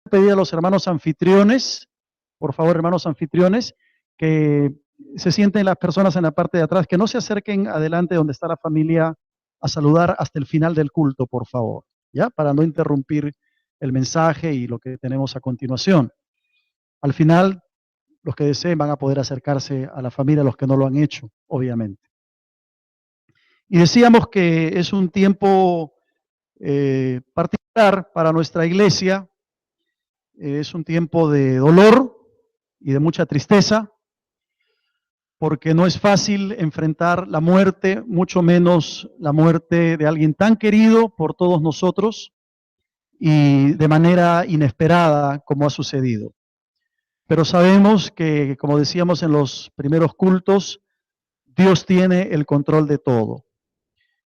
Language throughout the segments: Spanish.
Pedir a los hermanos anfitriones, por favor, hermanos anfitriones, que se sienten las personas en la parte de atrás, que no se acerquen adelante donde está la familia a saludar hasta el final del culto, por favor, ¿ya? Para no interrumpir el mensaje y lo que tenemos a continuación. Al final, los que deseen van a poder acercarse a la familia, los que no lo han hecho, obviamente. Y decíamos que es un tiempo particular para nuestra iglesia, es un tiempo de dolor y de mucha tristeza, porque no es fácil enfrentar la muerte, mucho menos la muerte de alguien tan querido por todos nosotros y de manera inesperada como ha sucedido. Pero sabemos que, como decíamos en los primeros cultos, Dios tiene el control de todo.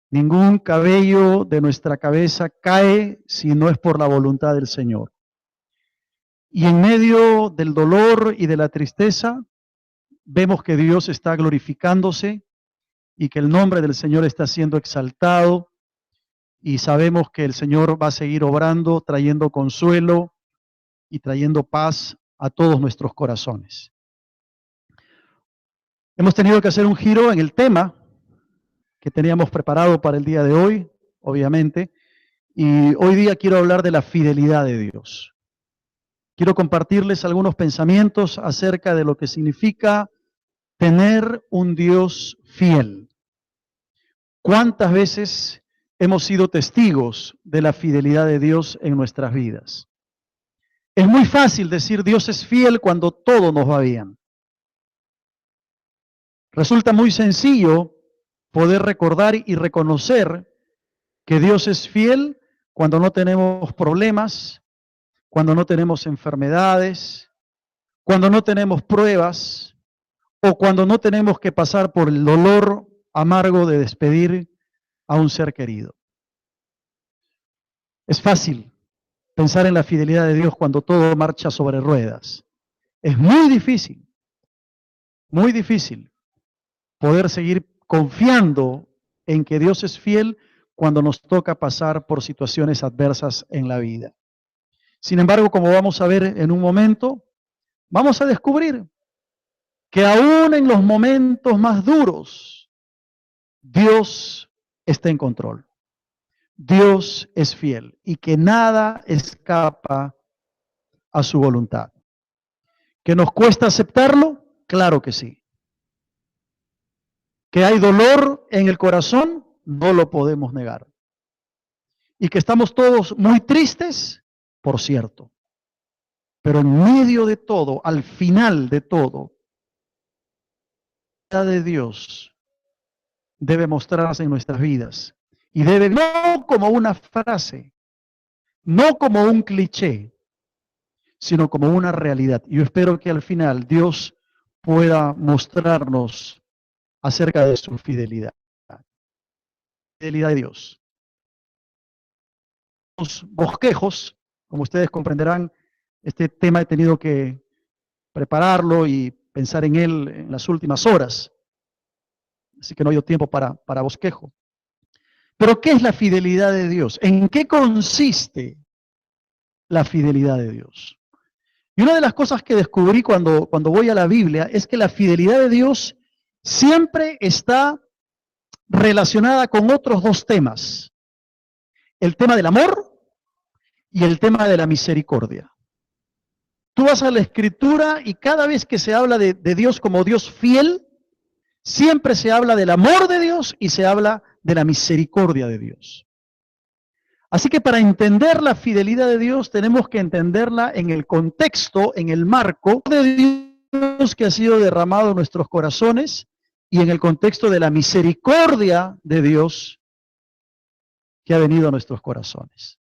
Ningún cabello de nuestra cabeza cae si no es por la voluntad del Señor. Y en medio del dolor y de la tristeza, vemos que Dios está glorificándose y que el nombre del Señor está siendo exaltado, y sabemos que el Señor va a seguir obrando, trayendo consuelo y trayendo paz a todos nuestros corazones. Hemos tenido que hacer un giro en el tema que teníamos preparado para el día de hoy, obviamente, y hoy día quiero hablar de la fidelidad de Dios. Quiero compartirles algunos pensamientos acerca de lo que significa tener un Dios fiel. ¿Cuántas veces hemos sido testigos de la fidelidad de Dios en nuestras vidas? Es muy fácil decir Dios es fiel cuando todo nos va bien. Resulta muy sencillo poder recordar y reconocer que Dios es fiel cuando no tenemos problemas, cuando no tenemos enfermedades, cuando no tenemos pruebas o cuando no tenemos que pasar por el dolor amargo de despedir a un ser querido. Es fácil pensar en la fidelidad de Dios cuando todo marcha sobre ruedas. Es muy difícil poder seguir confiando en que Dios es fiel cuando nos toca pasar por situaciones adversas en la vida. Sin embargo, como vamos a ver en un momento, vamos a descubrir que aún en los momentos más duros, Dios está en control. Dios es fiel y que nada escapa a su voluntad. ¿Que nos cuesta aceptarlo? Claro que sí. ¿Que hay dolor en el corazón? No lo podemos negar. ¿Y que estamos todos muy tristes? Por cierto. Pero en medio de todo, al final de todo, la fidelidad de Dios debe mostrarse en nuestras vidas. Y debe, no como una frase, no como un cliché, sino como una realidad. Y yo espero que al final Dios pueda mostrarnos acerca de su fidelidad. Fidelidad de Dios. Los bosquejos, como ustedes comprenderán, este tema he tenido que prepararlo y pensar en él en las últimas horas. Así que no hay tiempo para bosquejo. Pero ¿qué es la fidelidad de Dios? ¿En qué consiste la fidelidad de Dios? Y una de las cosas que descubrí cuando voy a la Biblia es que la fidelidad de Dios siempre está relacionada con otros dos temas. El tema del amor y el tema de la misericordia. Tú vas a la Escritura y cada vez que se habla de Dios como Dios fiel, siempre se habla del amor de Dios y se habla de la misericordia de Dios. Así que para entender la fidelidad de Dios tenemos que entenderla en el contexto, en el marco de Dios que ha sido derramado en nuestros corazones y en el contexto de la misericordia de Dios que ha venido a nuestros corazones.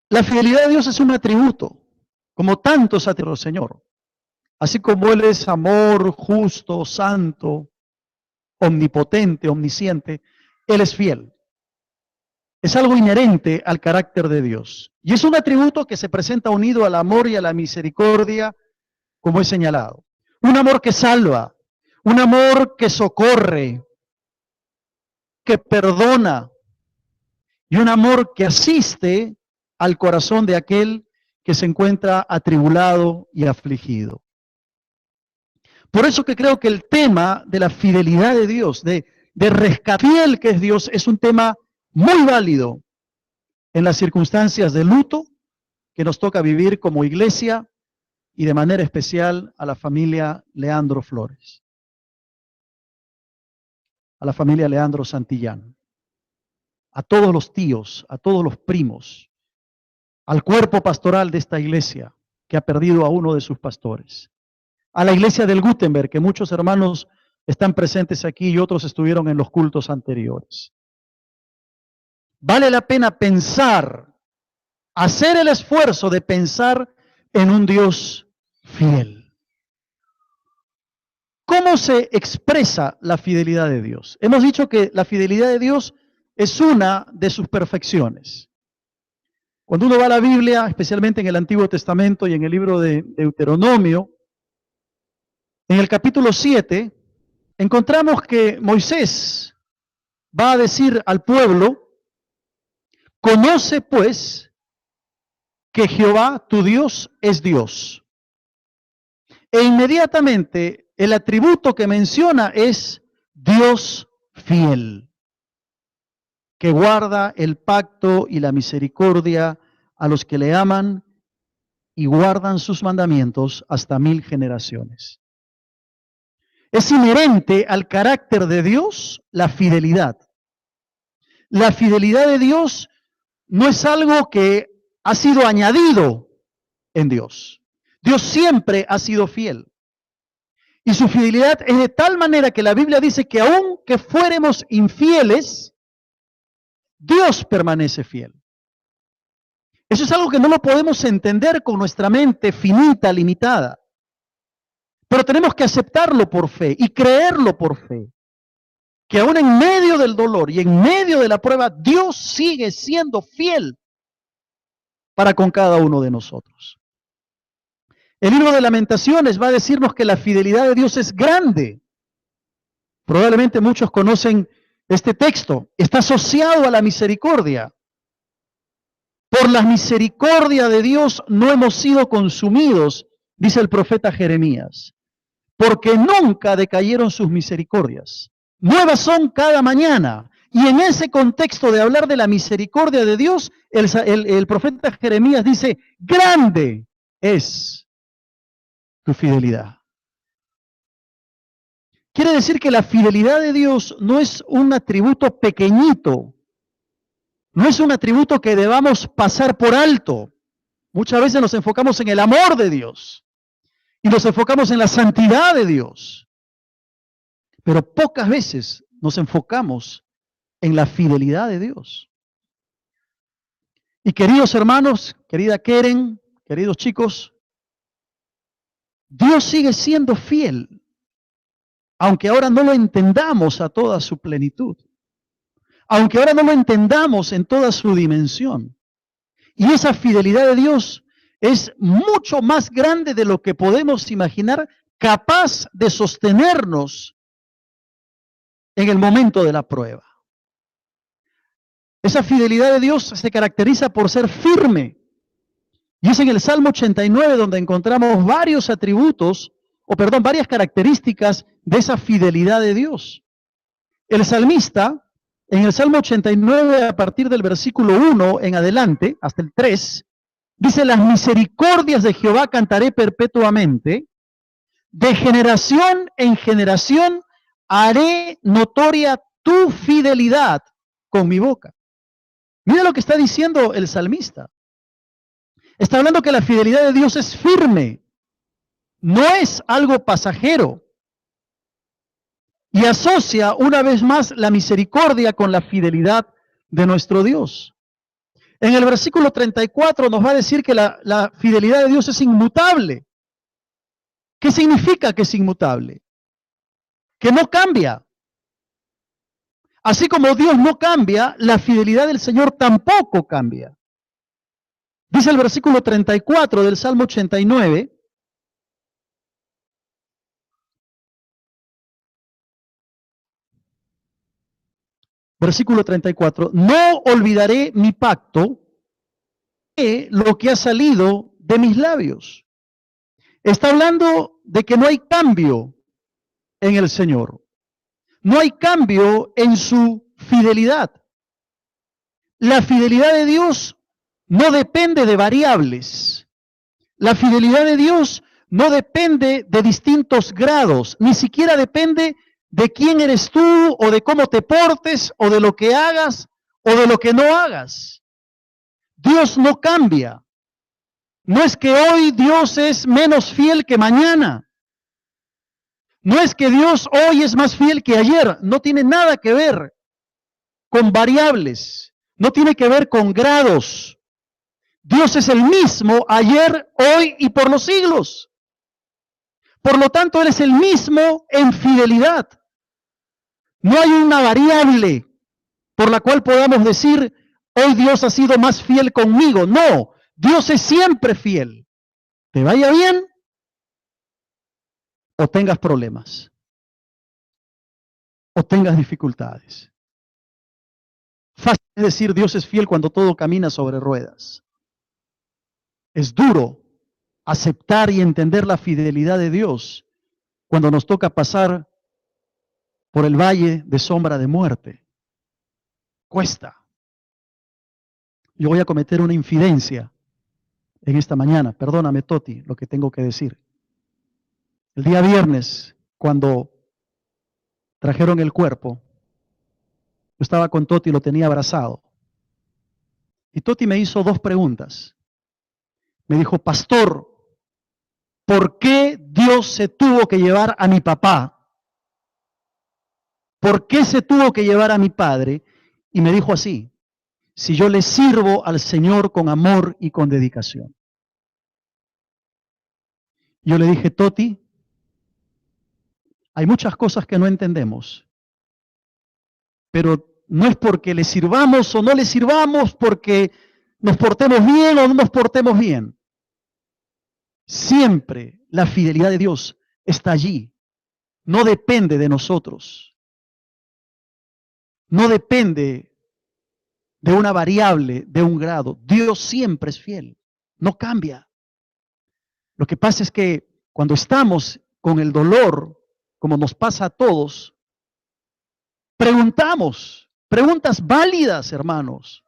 La fidelidad de Dios es un atributo, como tantos atributos del Señor. Así como Él es amor, justo, santo, omnipotente, omnisciente, Él es fiel. Es algo inherente al carácter de Dios. Y es un atributo que se presenta unido al amor y a la misericordia, como he señalado. Un amor que salva, un amor que socorre, que perdona, y un amor que asiste al corazón de aquel que se encuentra atribulado y afligido. Por eso que creo que el tema de la fidelidad de Dios, de rescatar fiel que es Dios, es un tema muy válido en las circunstancias de luto que nos toca vivir como iglesia y de manera especial a la familia Leandro Flores, a la familia Leandro Santillán, a todos los tíos, a todos los primos, al cuerpo pastoral de esta iglesia que ha perdido a uno de sus pastores, a la iglesia del Gutenberg, que muchos hermanos están presentes aquí y otros estuvieron en los cultos anteriores. Vale la pena pensar, hacer el esfuerzo de pensar en un Dios fiel. ¿Cómo se expresa la fidelidad de Dios? Hemos dicho que la fidelidad de Dios es una de sus perfecciones. Cuando uno va a la Biblia, especialmente en el Antiguo Testamento y en el libro de Deuteronomio, en el capítulo 7, encontramos que Moisés va a decir al pueblo: conoce pues que Jehová tu Dios es Dios. E inmediatamente el atributo que menciona es Dios fiel, que guarda el pacto y la misericordia a los que le aman y guardan sus mandamientos hasta 1000 generaciones. Es inherente al carácter de Dios la fidelidad. La fidelidad de Dios no es algo que ha sido añadido en Dios. Dios siempre ha sido fiel. Y su fidelidad es de tal manera que la Biblia dice que aunque fuéramos infieles, Dios permanece fiel. Eso es algo que no lo podemos entender con nuestra mente finita, limitada. Pero tenemos que aceptarlo por fe y creerlo por fe. Que aún en medio del dolor y en medio de la prueba, Dios sigue siendo fiel para con cada uno de nosotros. El libro de Lamentaciones va a decirnos que la fidelidad de Dios es grande. Probablemente muchos conocen este texto. Está asociado a la misericordia. Por la misericordia de Dios no hemos sido consumidos, dice el profeta Jeremías, porque nunca decayeron sus misericordias. Nuevas son cada mañana. Y en ese contexto de hablar de la misericordia de Dios, el profeta Jeremías dice: grande es tu fidelidad. Quiere decir que la fidelidad de Dios no es un atributo pequeñito, no es un atributo que debamos pasar por alto. Muchas veces nos enfocamos en el amor de Dios y nos enfocamos en la santidad de Dios, pero pocas veces nos enfocamos en la fidelidad de Dios. Y queridos hermanos, querida Keren, queridos chicos, Dios sigue siendo fiel, aunque ahora no lo entendamos a toda su plenitud, aunque ahora no lo entendamos en toda su dimensión. Y esa fidelidad de Dios es mucho más grande de lo que podemos imaginar, capaz de sostenernos en el momento de la prueba. Esa fidelidad de Dios se caracteriza por ser firme. Y es en el Salmo 89 donde encontramos varios atributos, varias características de esa fidelidad de Dios. El salmista, en el Salmo 89, a partir del versículo 1 en adelante, hasta el 3, dice: las misericordias de Jehová cantaré perpetuamente, de generación en generación haré notoria tu fidelidad con mi boca. Mira lo que está diciendo el salmista. Está hablando que la fidelidad de Dios es firme, no es algo pasajero. Y asocia una vez más la misericordia con la fidelidad de nuestro Dios. En el versículo 34 nos va a decir que la fidelidad de Dios es inmutable. ¿Qué significa que es inmutable? Que no cambia. Así como Dios no cambia, la fidelidad del Señor tampoco cambia. Dice el versículo 34 del Salmo 89. Versículo 34. No olvidaré mi pacto lo que ha salido de mis labios. Está hablando de que no hay cambio en el Señor. No hay cambio en su fidelidad. La fidelidad de Dios no depende de variables. La fidelidad de Dios no depende de distintos grados, ni siquiera depende de quién eres tú o de cómo te portes o de lo que hagas o de lo que no hagas. Dios no cambia. No es que hoy Dios es menos fiel que mañana. No es que Dios hoy es más fiel que ayer. No tiene nada que ver con variables. No tiene que ver con grados. Dios es el mismo ayer, hoy y por los siglos. Por lo tanto, Él es el mismo en fidelidad. No hay una variable por la cual podamos decir, hoy Dios ha sido más fiel conmigo. No, Dios es siempre fiel. ¿Te vaya bien o tengas problemas? O tengas dificultades. Fácil es decir, Dios es fiel cuando todo camina sobre ruedas. Es duro aceptar y entender la fidelidad de Dios cuando nos toca pasar por el valle de sombra de muerte. Cuesta. Yo voy a cometer una infidencia en esta mañana. Perdóname, Toti, lo que tengo que decir. El día viernes, cuando trajeron el cuerpo, yo estaba con Toti y lo tenía abrazado. Y Toti me hizo dos preguntas. Me dijo, pastor, ¿por qué Dios se tuvo que llevar a mi papá? ¿Por qué se tuvo que llevar a mi padre? Y me dijo así, si yo le sirvo al Señor con amor y con dedicación. Yo le dije, Toti, hay muchas cosas que no entendemos, pero no es porque le sirvamos o no le sirvamos, porque nos portemos bien o no nos portemos bien. Siempre la fidelidad de Dios está allí. No depende de nosotros. No depende de una variable, de un grado. Dios siempre es fiel. No cambia. Lo que pasa es que cuando estamos con el dolor, como nos pasa a todos, preguntamos, preguntas válidas, hermanos.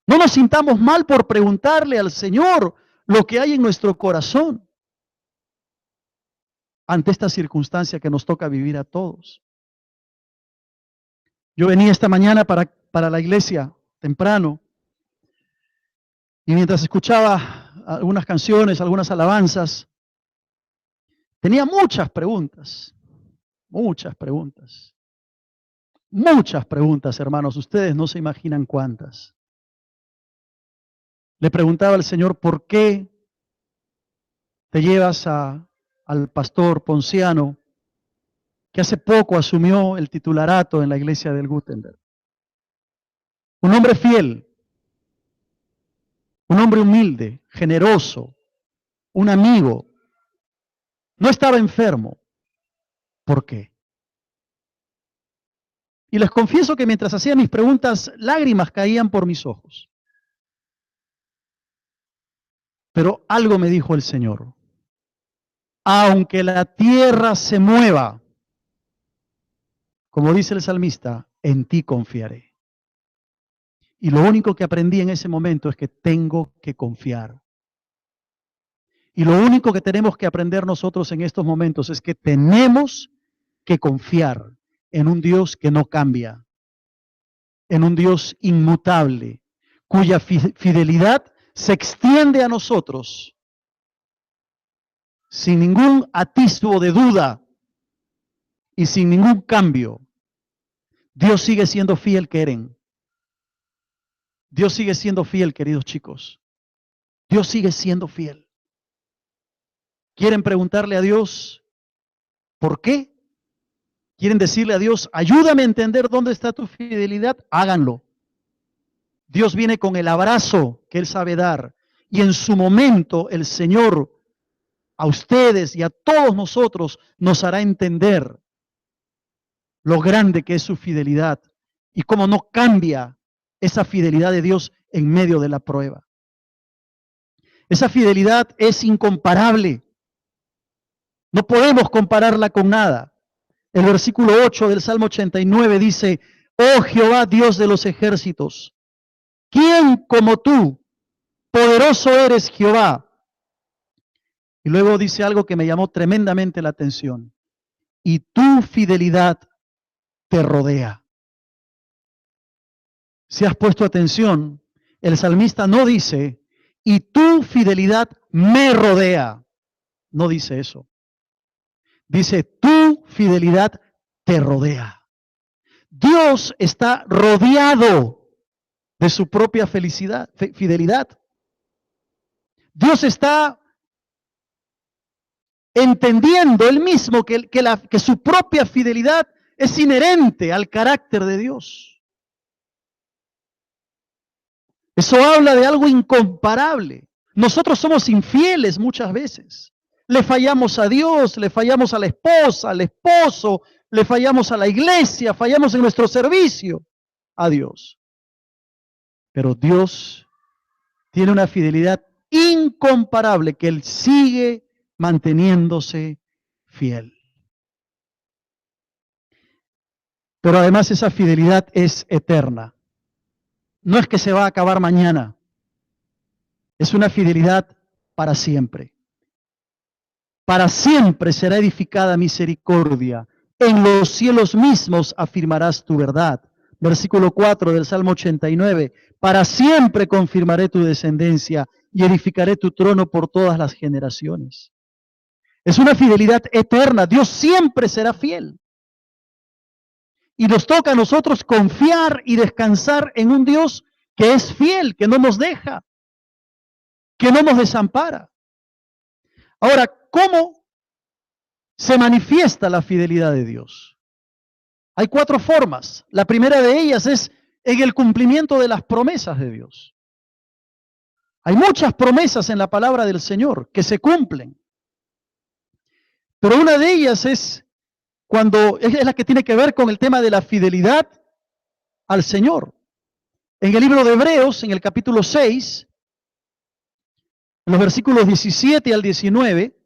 No nos sintamos mal por preguntarle al Señor lo que hay en nuestro corazón ante esta circunstancia que nos toca vivir a todos. Yo venía esta mañana para la iglesia temprano y mientras escuchaba algunas canciones, algunas alabanzas, tenía muchas preguntas, hermanos. Ustedes no se imaginan cuántas. Le preguntaba al Señor, ¿por qué te llevas al pastor Ponciano, que hace poco asumió el titularato en la iglesia del Gutenberg? Un hombre fiel, un hombre humilde, generoso, un amigo. No estaba enfermo. ¿Por qué? Y les confieso que mientras hacía mis preguntas, lágrimas caían por mis ojos. Pero algo me dijo el Señor. Aunque la tierra se mueva, como dice el salmista, en ti confiaré. Y lo único que aprendí en ese momento es que tengo que confiar. Y lo único que tenemos que aprender nosotros en estos momentos es que tenemos que confiar en un Dios que no cambia, en un Dios inmutable, cuya fidelidad se extiende a nosotros sin ningún atisbo de duda y sin ningún cambio. Dios sigue siendo fiel, Keren. Dios sigue siendo fiel, queridos chicos. Dios sigue siendo fiel. ¿Quieren preguntarle a Dios por qué? ¿Quieren decirle a Dios, ayúdame a entender dónde está tu fidelidad? Háganlo. Dios viene con el abrazo que Él sabe dar. Y en su momento el Señor a ustedes y a todos nosotros nos hará entender lo grande que es su fidelidad y cómo no cambia esa fidelidad de Dios en medio de la prueba. Esa fidelidad es incomparable. No podemos compararla con nada. El versículo 8 del Salmo 89 dice, oh Jehová, Dios de los ejércitos, ¿quién como tú? Poderoso eres Jehová. Y luego dice algo que me llamó tremendamente la atención. Y tu fidelidad te rodea. Si has puesto atención, el salmista no dice, y tu fidelidad me rodea. No dice eso. Dice, tu fidelidad te rodea. Dios está rodeado de su propia fidelidad. Dios está entendiendo él mismo que su propia fidelidad es inherente al carácter de Dios. Eso habla de algo incomparable. Nosotros somos infieles muchas veces. Le fallamos a Dios, le fallamos a la esposa, al esposo, le fallamos a la iglesia, fallamos en nuestro servicio a Dios. Pero Dios tiene una fidelidad incomparable que Él sigue manteniéndose fiel. Pero además esa fidelidad es eterna. No es que se va a acabar mañana. Es una fidelidad para siempre. Para siempre será edificada misericordia. En los cielos mismos afirmarás tu verdad. Versículo 4 del Salmo 89. Para siempre confirmaré tu descendencia y edificaré tu trono por todas las generaciones. Es una fidelidad eterna. Dios siempre será fiel. Y nos toca a nosotros confiar y descansar en un Dios que es fiel, que no nos deja, que no nos desampara. Ahora, ¿cómo se manifiesta la fidelidad de Dios? Hay 4 formas. La primera de ellas es en el cumplimiento de las promesas de Dios. Hay muchas promesas en la palabra del Señor que se cumplen. Pero una de ellas es la que tiene que ver con el tema de la fidelidad al Señor. En el libro de Hebreos, en el capítulo 6, en los versículos 17 al 19,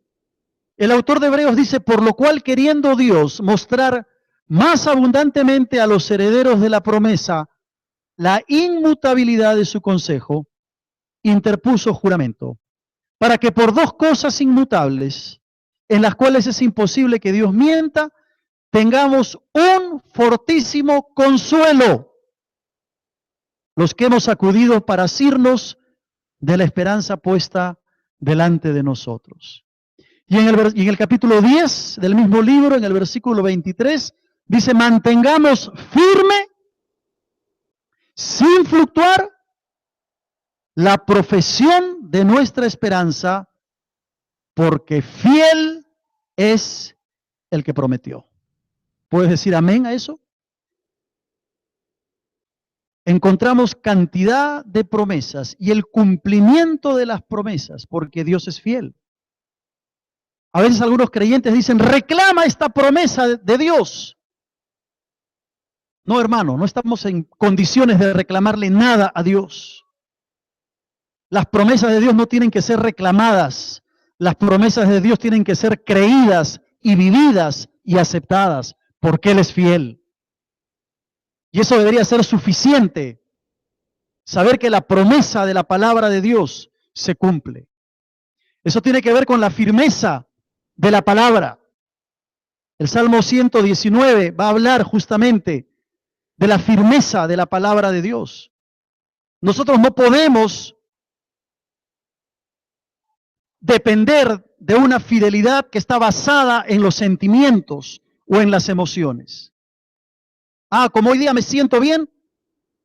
el autor de Hebreos dice, por lo cual queriendo Dios mostrar más abundantemente a los herederos de la promesa la inmutabilidad de su consejo, interpuso juramento, para que por 2 cosas inmutables, en las cuales es imposible que Dios mienta, tengamos un fortísimo consuelo, los que hemos acudido para asirnos de la esperanza puesta delante de nosotros. Y en el capítulo 10 del mismo libro, en el versículo 23, dice, mantengamos firme, sin fluctuar, la profesión de nuestra esperanza, porque fiel es el que prometió. ¿Puedes decir amén a eso? Encontramos cantidad de promesas y el cumplimiento de las promesas, porque Dios es fiel. A veces algunos creyentes dicen, reclama esta promesa de Dios. No, hermano, no estamos en condiciones de reclamarle nada a Dios. Las promesas de Dios no tienen que ser reclamadas. Las promesas de Dios tienen que ser creídas y vividas y aceptadas, porque Él es fiel. Y eso debería ser suficiente. Saber que la promesa de la palabra de Dios se cumple. Eso tiene que ver con la firmeza de la palabra. El Salmo 119 va a hablar justamente de la firmeza de la palabra de Dios. Nosotros no podemos depender de una fidelidad que está basada en los sentimientos o en las emociones. Como hoy día me siento bien,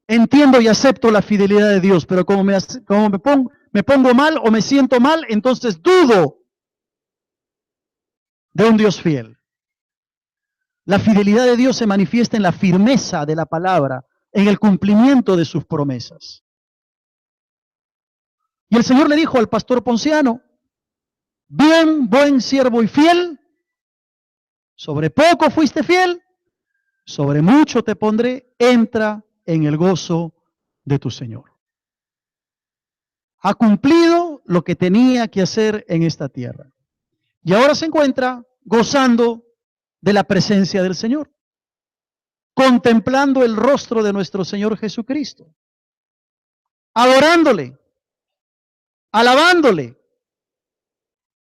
entiendo y acepto la fidelidad de Dios, pero como me pongo mal o me siento mal, entonces dudo de un Dios fiel. La fidelidad de Dios se manifiesta en la firmeza de la palabra, en el cumplimiento de sus promesas. Y el Señor le dijo al pastor Ponciano, bien, buen siervo y fiel, sobre poco fuiste fiel, sobre mucho te pondré, entra en el gozo de tu Señor. Ha cumplido lo que tenía que hacer en esta tierra. Y ahora se encuentra gozando de la presencia del Señor, contemplando el rostro de nuestro Señor Jesucristo, adorándole, alabándole.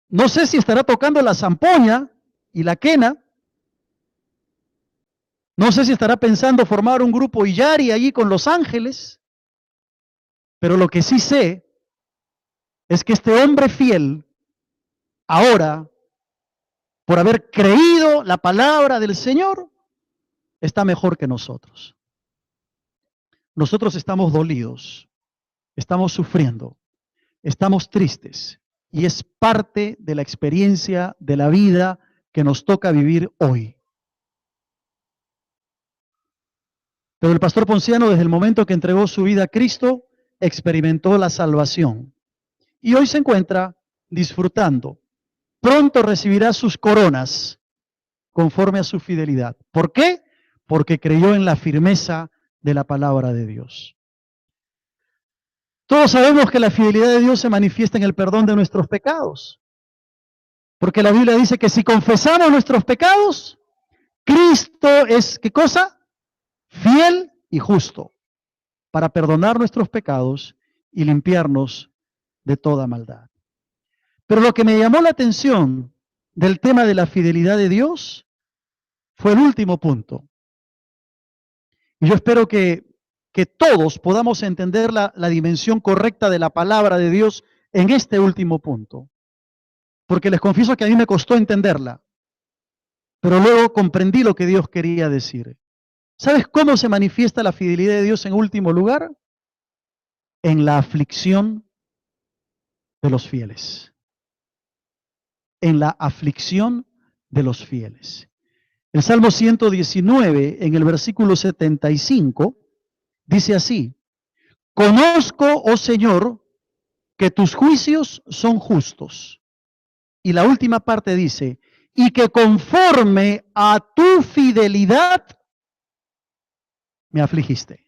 No sé si estará tocando la zampoña y la quena. No sé si estará pensando formar un grupo Iyari allí con los ángeles. Pero lo que sí sé es que este hombre fiel, ahora, por haber creído la palabra del Señor, está mejor que nosotros. Nosotros estamos dolidos, estamos sufriendo, estamos tristes, y es parte de la experiencia de la vida que nos toca vivir hoy. Pero el pastor Ponciano, desde el momento que entregó su vida a Cristo, experimentó la salvación. Y hoy se encuentra disfrutando. Pronto recibirá sus coronas conforme a su fidelidad. ¿Por qué? Porque creyó en la firmeza de la palabra de Dios. Todos sabemos que la fidelidad de Dios se manifiesta en el perdón de nuestros pecados. Porque la Biblia dice que si confesamos nuestros pecados, Cristo es, ¿qué cosa? Fiel y justo para perdonar nuestros pecados y limpiarnos de toda maldad. Pero lo que me llamó la atención del tema de la fidelidad de Dios fue el último punto. Y yo espero que todos podamos entender la dimensión correcta de la palabra de Dios en este último punto. Porque les confieso que a mí me costó entenderla, pero luego comprendí lo que Dios quería decir. ¿Sabes cómo se manifiesta la fidelidad de Dios en último lugar? En la aflicción de los fieles. En la aflicción de los fieles. El Salmo 119, en el versículo 75, dice así: conozco, oh Señor, que tus juicios son justos. Y la última parte dice, y que conforme a tu fidelidad me afligiste.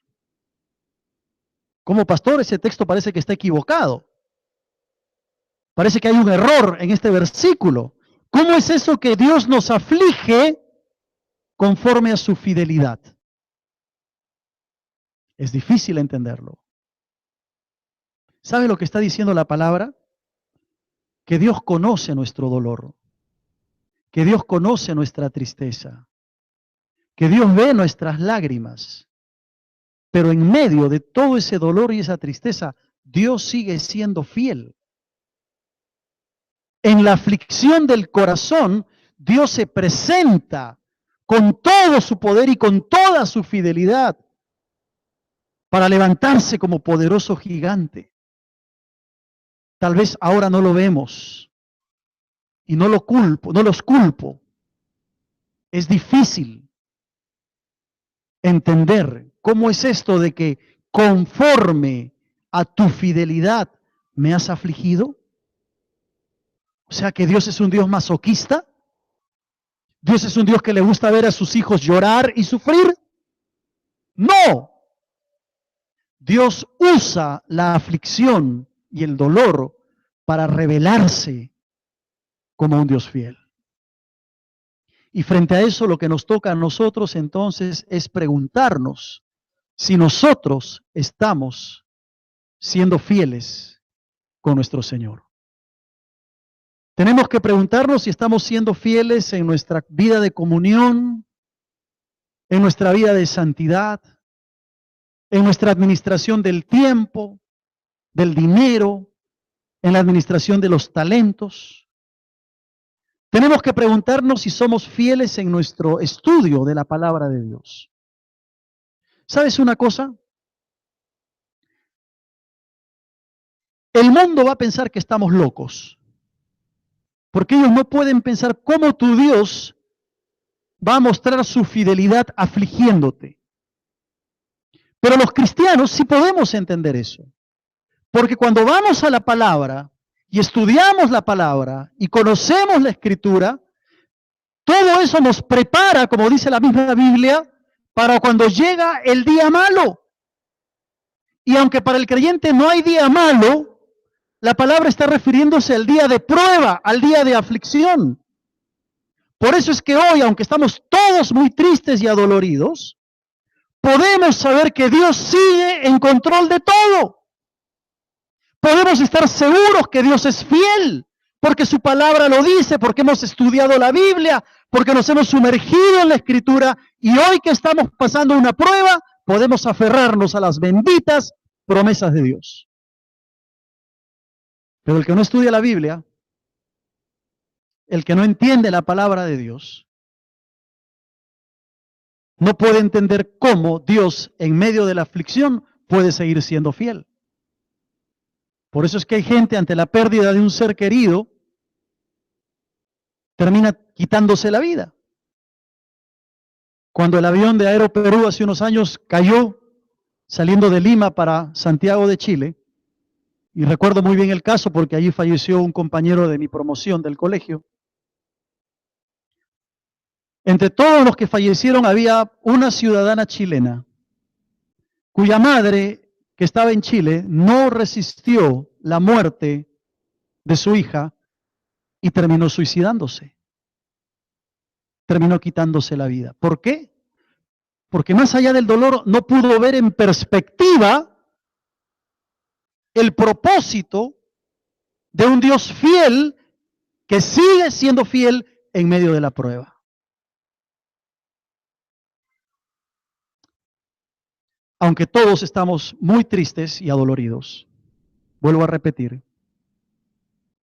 Como pastor, ese texto parece que está equivocado. Parece que hay un error en este versículo. ¿Cómo es eso que Dios nos aflige conforme a su fidelidad? Es difícil entenderlo. ¿Sabe lo que está diciendo la palabra? Que Dios conoce nuestro dolor, que Dios conoce nuestra tristeza, que Dios ve nuestras lágrimas, pero en medio de todo ese dolor y esa tristeza, Dios sigue siendo fiel. En la aflicción del corazón, Dios se presenta con todo su poder y con toda su fidelidad para levantarse como poderoso gigante. Tal vez ahora no lo vemos y no los culpo. Es difícil entender cómo es esto de que conforme a tu fidelidad me has afligido. O sea que Dios es un Dios masoquista. Dios es un Dios que le gusta ver a sus hijos llorar y sufrir. No. Dios usa la aflicción y el dolor para revelarse como un Dios fiel. Y frente a eso, lo que nos toca a nosotros entonces es preguntarnos si nosotros estamos siendo fieles con nuestro Señor. Tenemos que preguntarnos si estamos siendo fieles en nuestra vida de comunión, en nuestra vida de santidad, en nuestra administración del tiempo, del dinero, en la administración de los talentos. Tenemos que preguntarnos si somos fieles en nuestro estudio de la palabra de Dios. ¿Sabes una cosa? El mundo va a pensar que estamos locos, porque ellos no pueden pensar cómo tu Dios va a mostrar su fidelidad afligiéndote. Pero los cristianos sí podemos entender eso, porque cuando vamos a la palabra y estudiamos la palabra y conocemos la Escritura, todo eso nos prepara, como dice la misma Biblia, para cuando llega el día malo. Y aunque para el creyente no hay día malo, La palabra está refiriéndose al día de prueba, al día de aflicción. Por eso es que hoy, aunque estamos todos muy tristes y adoloridos, podemos saber que Dios sigue en control de todo. Podemos estar seguros que Dios es fiel, porque su palabra lo dice, porque hemos estudiado la Biblia, porque nos hemos sumergido en la Escritura, y hoy que estamos pasando una prueba, podemos aferrarnos a las benditas promesas de Dios. Pero el que no estudia la Biblia, el que no entiende la palabra de Dios, no puede entender cómo Dios en medio de la aflicción puede seguir siendo fiel. Por eso es que hay gente ante la pérdida de un ser querido, termina quitándose la vida. Cuando el avión de Aeroperú hace unos años cayó saliendo de Lima para Santiago de Chile, y recuerdo muy bien el caso porque allí falleció un compañero de mi promoción del colegio. Entre todos los que fallecieron había una ciudadana chilena, cuya madre, que estaba en Chile, no resistió la muerte de su hija y terminó suicidándose. Terminó quitándose la vida. ¿Por qué? Porque más allá del dolor no pudo ver en perspectiva el propósito de un Dios fiel que sigue siendo fiel en medio de la prueba. Aunque todos estamos muy tristes y adoloridos, vuelvo a repetir,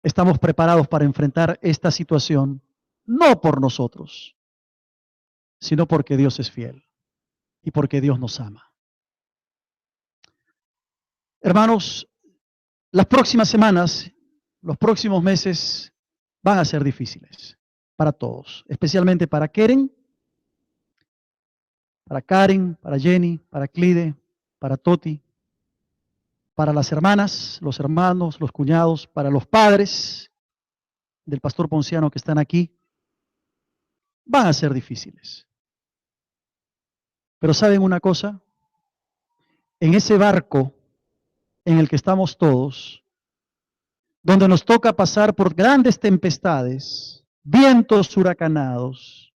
estamos preparados para enfrentar esta situación, no por nosotros, sino porque Dios es fiel y porque Dios nos ama. Hermanos, las próximas semanas, los próximos meses van a ser difíciles para todos, especialmente para Keren, para Karen, para Jenny, para Clide, para Toti, para las hermanas, los hermanos, los cuñados, para los padres del pastor Ponciano que están aquí. Van a ser difíciles. Pero ¿saben una cosa? En ese barco en el que estamos todos, donde nos toca pasar por grandes tempestades, vientos huracanados,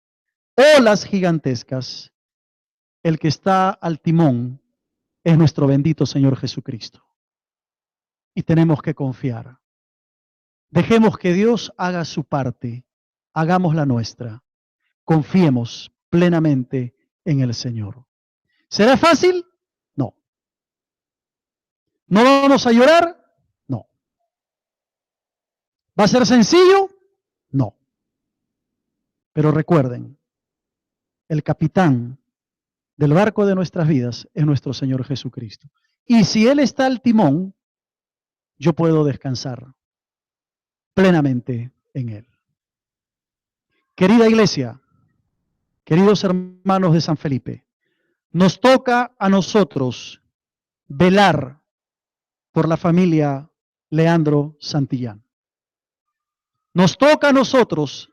olas gigantescas, el que está al timón es nuestro bendito Señor Jesucristo. Y tenemos que confiar. Dejemos que Dios haga su parte, hagamos la nuestra. Confiemos plenamente en el Señor. ¿Será fácil? No. ¿No vamos a llorar? No. ¿Va a ser sencillo? No. Pero recuerden, el capitán del barco de nuestras vidas es nuestro Señor Jesucristo. Y si Él está al timón, yo puedo descansar plenamente en Él. Querida iglesia, queridos hermanos de San Felipe, nos toca a nosotros velar por la familia Leandro Santillán. Nos toca a nosotros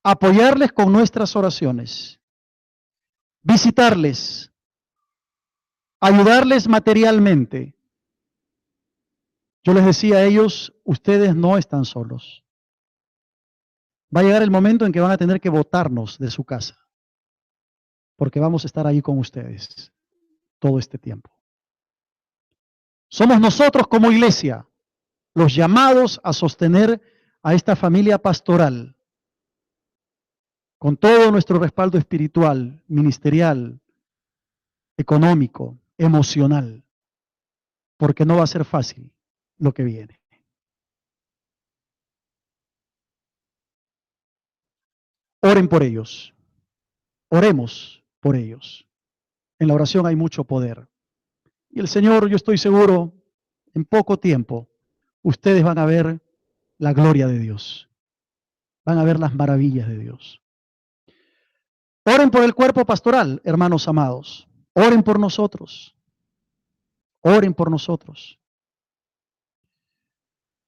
apoyarles con nuestras oraciones, visitarles, ayudarles materialmente. Yo les decía a ellos, ustedes no están solos. Va a llegar el momento en que van a tener que botarnos de su casa, porque vamos a estar ahí con ustedes todo este tiempo. Somos nosotros como iglesia los llamados a sostener a esta familia pastoral con todo nuestro respaldo espiritual, ministerial, económico, emocional, porque no va a ser fácil lo que viene. Oren por ellos, oremos por ellos. En la oración hay mucho poder. Y el Señor, yo estoy seguro, en poco tiempo, ustedes van a ver la gloria de Dios. Van a ver las maravillas de Dios. Oren por el cuerpo pastoral, hermanos amados. Oren por nosotros. Oren por nosotros.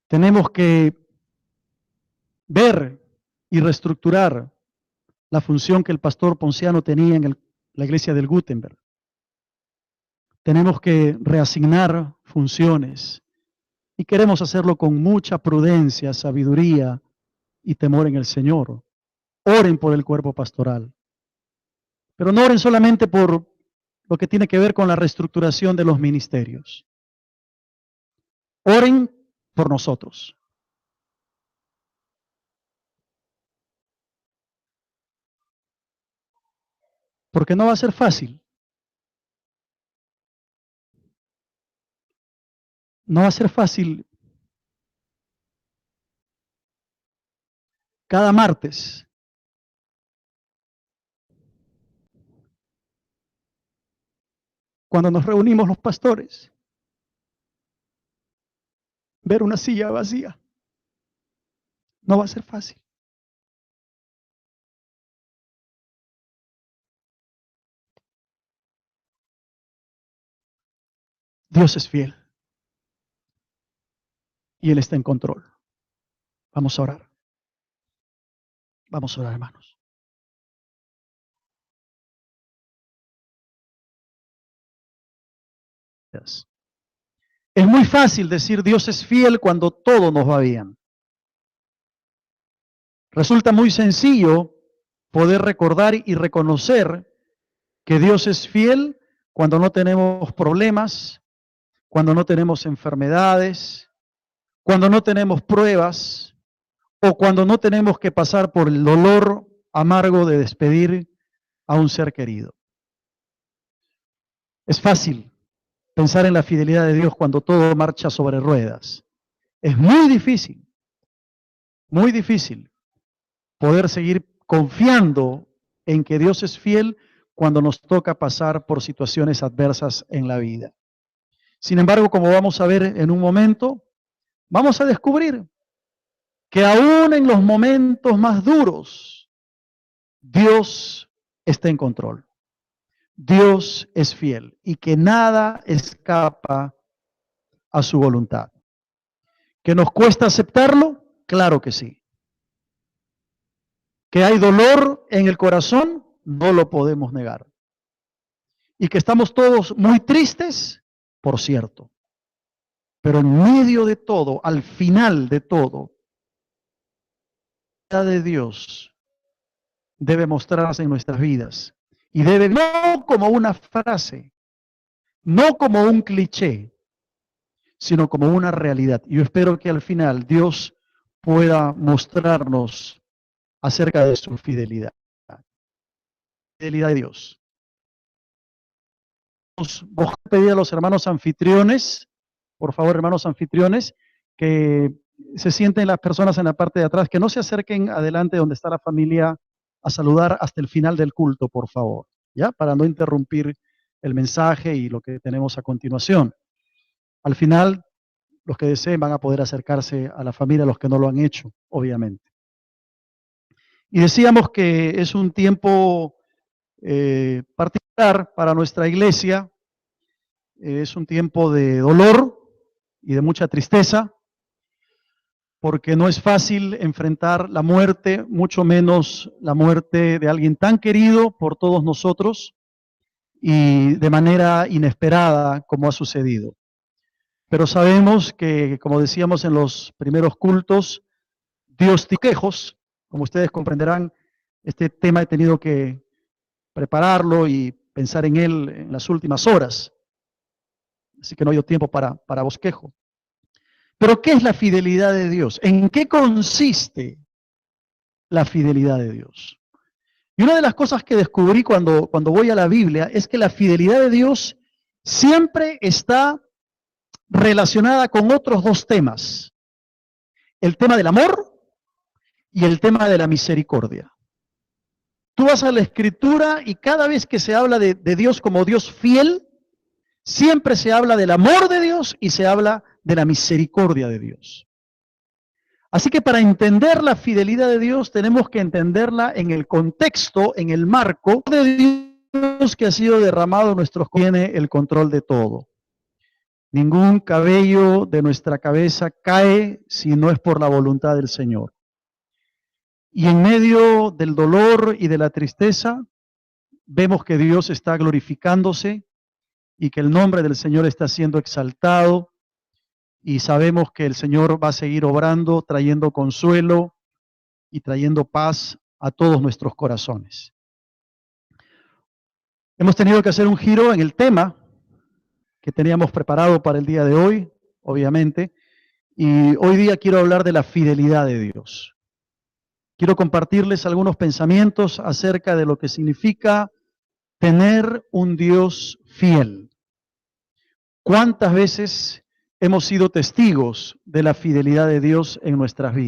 Tenemos que ver y reestructurar la función que el pastor Ponciano tenía en la iglesia del Gutenberg. Tenemos que reasignar funciones Y queremos hacerlo con mucha prudencia, sabiduría y temor en el Señor. Oren por el cuerpo pastoral. Pero no oren solamente por lo que tiene que ver con la reestructuración de los ministerios. Oren por nosotros. Porque no va a ser fácil. No va a ser fácil cada martes cuando nos reunimos los pastores, ver una silla vacía. No va a ser fácil. Dios es fiel y Él está en control. Vamos a orar. Vamos a orar, hermanos. Es muy fácil decir Dios es fiel cuando todo nos va bien. Resulta muy sencillo poder recordar y reconocer que Dios es fiel cuando no tenemos problemas, cuando no tenemos enfermedades, cuando no tenemos pruebas o cuando no tenemos que pasar por el dolor amargo de despedir a un ser querido. Es fácil pensar en la fidelidad de Dios cuando todo marcha sobre ruedas. Es muy difícil poder seguir confiando en que Dios es fiel cuando nos toca pasar por situaciones adversas en la vida. Sin embargo, como vamos a ver en un momento, vamos a descubrir que aún en los momentos más duros, Dios está en control. Dios es fiel y que nada escapa a su voluntad. ¿Que nos cuesta aceptarlo? Claro que sí. ¿Que hay dolor en el corazón? No lo podemos negar. ¿Y que estamos todos muy tristes? Por cierto. Pero en medio de todo, al final de todo, la de Dios debe mostrarse en nuestras vidas. Y debe, no como una frase, no como un cliché, sino como una realidad. Yo espero que al final Dios pueda mostrarnos acerca de su fidelidad. Fidelidad de Dios. Vos pedir a los hermanos anfitriones, por favor, hermanos anfitriones, que se sienten las personas en la parte de atrás, que no se acerquen adelante donde está la familia a saludar hasta el final del culto, por favor, ¿ya? Para no interrumpir el mensaje y lo que tenemos a continuación. Al final, los que deseen van a poder acercarse a la familia, los que no lo han hecho, obviamente. Y decíamos que es un tiempo particular para nuestra iglesia, es un tiempo de dolor y de mucha tristeza, porque no es fácil enfrentar la muerte, mucho menos la muerte de alguien tan querido por todos nosotros y de manera inesperada como ha sucedido. Pero sabemos que, como decíamos en los primeros cultos, Dios tiene quejos. Como ustedes comprenderán, este tema he tenido que prepararlo y pensar en él en las últimas horas. Así que no hay tiempo para bosquejo. Pero ¿qué es la fidelidad de Dios? ¿En qué consiste la fidelidad de Dios? Y una de las cosas que descubrí cuando voy a la Biblia es que la fidelidad de Dios siempre está relacionada con otros dos temas. El tema del amor y el tema de la misericordia. Tú vas a la Escritura y cada vez que se habla de Dios como Dios fiel, siempre se habla del amor de Dios y se habla de la misericordia de Dios. Así que para entender la fidelidad de Dios tenemos que entenderla en el contexto, en el marco de Dios que ha sido derramado en nuestros corazones, tiene el control de todo. Ningún cabello de nuestra cabeza cae si no es por la voluntad del Señor. Y en medio del dolor y de la tristeza, vemos que Dios está glorificándose y que el nombre del Señor está siendo exaltado y sabemos que el Señor va a seguir obrando, trayendo consuelo y trayendo paz a todos nuestros corazones. Hemos tenido que hacer un giro en el tema que teníamos preparado para el día de hoy, obviamente, y hoy día quiero hablar de la fidelidad de Dios. Quiero compartirles algunos pensamientos acerca de lo que significa tener un Dios fiel. ¿Cuántas veces hemos sido testigos de la fidelidad de Dios en nuestras vidas?